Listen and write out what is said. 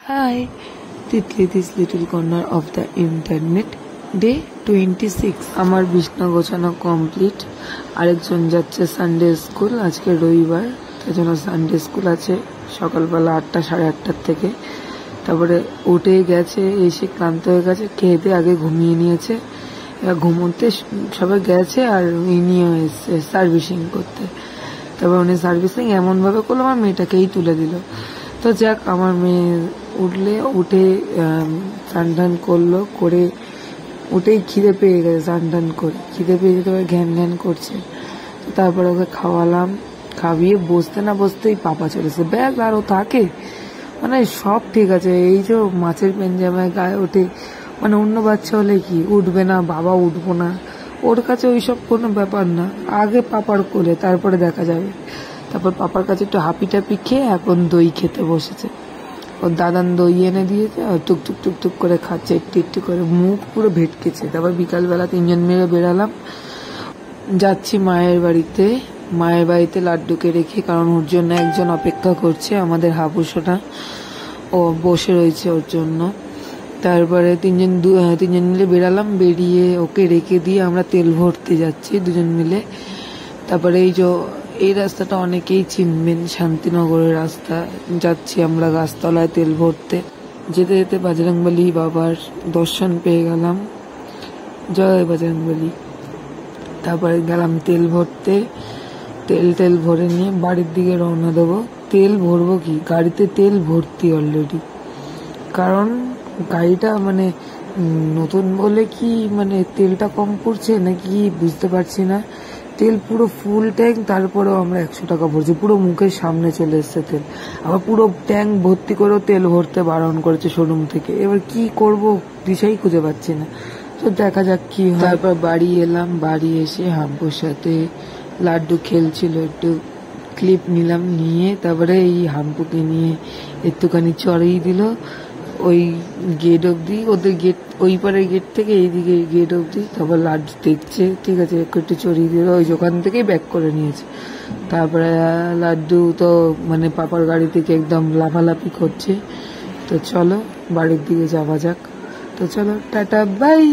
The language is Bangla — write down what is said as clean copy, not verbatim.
Hi, Titli, this little corner of the internet. Day 26 আমার বিছনা গোছানো কমপ্লিট। আরেকজন যাচ্ছে সানডে স্কুল, আজকে রবিবার, তাই জন্য সানডে স্কুল আছে সকালবেলা 8টা সাড়ে 8টার থেকে। তারপরে উঠে গেছে, এসে ক্লান্ত হয়ে গেছে, খেয়ে দিয়ে আগে ঘুমিয়ে নিয়েছে। এবার ঘুমোতে সবাই গেছে আর ইনিও এসছে সার্ভিসিং করতে। তারপর উনি সার্ভিসিং এমনভাবে করলো আমার মেয়েটাকেই তুলে দিল। তো যাক, আমার মেয়ে উঠে স্নান টান করলো, করে উঠেই খিদে পেয়ে গেছে, স্নান টান করে খিদে পেয়ে যেতে ঘ্যান ঘ্যান করছে। তো তারপরে ওকে খাওয়ালাম, খাইয়ে বসতে না বসতেই পাপা চলেছে, ব্যাগ আরও থাকে, মানে সব ঠিক আছে। এই যে মাছের পেনজামায় গায়ে ওঠে, মানে অন্য বাচ্চা হলে কি উঠবে না, বাবা উঠবো না, ওর কাছে ওইসব কোনো ব্যাপার না, আগে পাপার কোলে তারপরে দেখা যাবে। তারপর পাপার কাছে একটু হাপি টাপি খেয়ে এখন দই খেতে বসেছে। ওর দাদান দই এনে দিয়েছে, টুকটুক টুকটুক করে খাচ্ছে একটু একটু করে, মুখ পুরো ভেটকেছে। তারপর বিকালবেলা 3জন মিলে বেরালাম, যাচ্ছি মায়ের বাড়িতে। মায়ের বাড়িতে লাড্ডুকে রেখে, কারণ ওর জন্য একজন অপেক্ষা করছে, আমাদের হাবুসোটা, ও বসে রয়েছে ওর জন্য। তারপরে তিনজন মিলে বেরালাম, বেরিয়ে ওকে রেখে দিয়ে আমরা তেল ভরতে যাচ্ছি 2জন মিলে। তারপরে এই রাস্তাটা অনেকেই চিনবেন, শান্তিনগরের রাস্তা। যাচ্ছি আমরা গাছতলায় তেল ভরতে। যেতে যেতে বজরংবলী বাবার দর্শন পেয়ে গেলাম, জয় বজরংবলী। তারপরে গেলাম তেল ভরতে, তেল ভরে নিয়ে বাড়ির দিকে রওনা দেবো। তেল ভরবো কি, গাড়িতে তেল ভর্তি অলরেডি, কারণ গাড়িটা মানে নতুন বলে কি মানে তেলটা কম পড়ছে নাকি বুঝতে পারছি না। তেল পুরো ফুল ট্যাঙ্ক, তারপরেও আমরা 100 টাকা ভরছি, পুরো মুখের সামনে চলে এসছে তেল। আবার পুরো ট্যাঙ্ক ভর্তি করেও তেল ভরতে বারণ করেছে শোরুম থেকে। এবার কি করব দিশাই খুঁজে পাচ্ছি না, তো দেখা যাক কি হয়। তারপর বাড়ি এলাম, বাড়ি এসে হাম্পুর সাথে লাড্ডু খেলছিল, একটু ক্লিপ নিলাম, নিয়ে তারপরে এই হাম্পুকে নিয়ে একটুখানি চড়িয়ে দিল ওই গেট অব্দি, ওদের গেট ওই পারের গেট থেকে এইদিকে গেট অব্দি। তারপর লাড্ডু দেখছে, ঠিক আছে একটু চড়িয়ে দিল, ওই ওখান থেকেই ব্যাক করে নিয়েছে। তারপরে লাড্ডু তো মানে পাপার গাড়ি থেকে একদম লাফালাফি করছে। তো চলো বাড়ির দিকে যাওয়া যাক। তো চলো, টাটা বাই।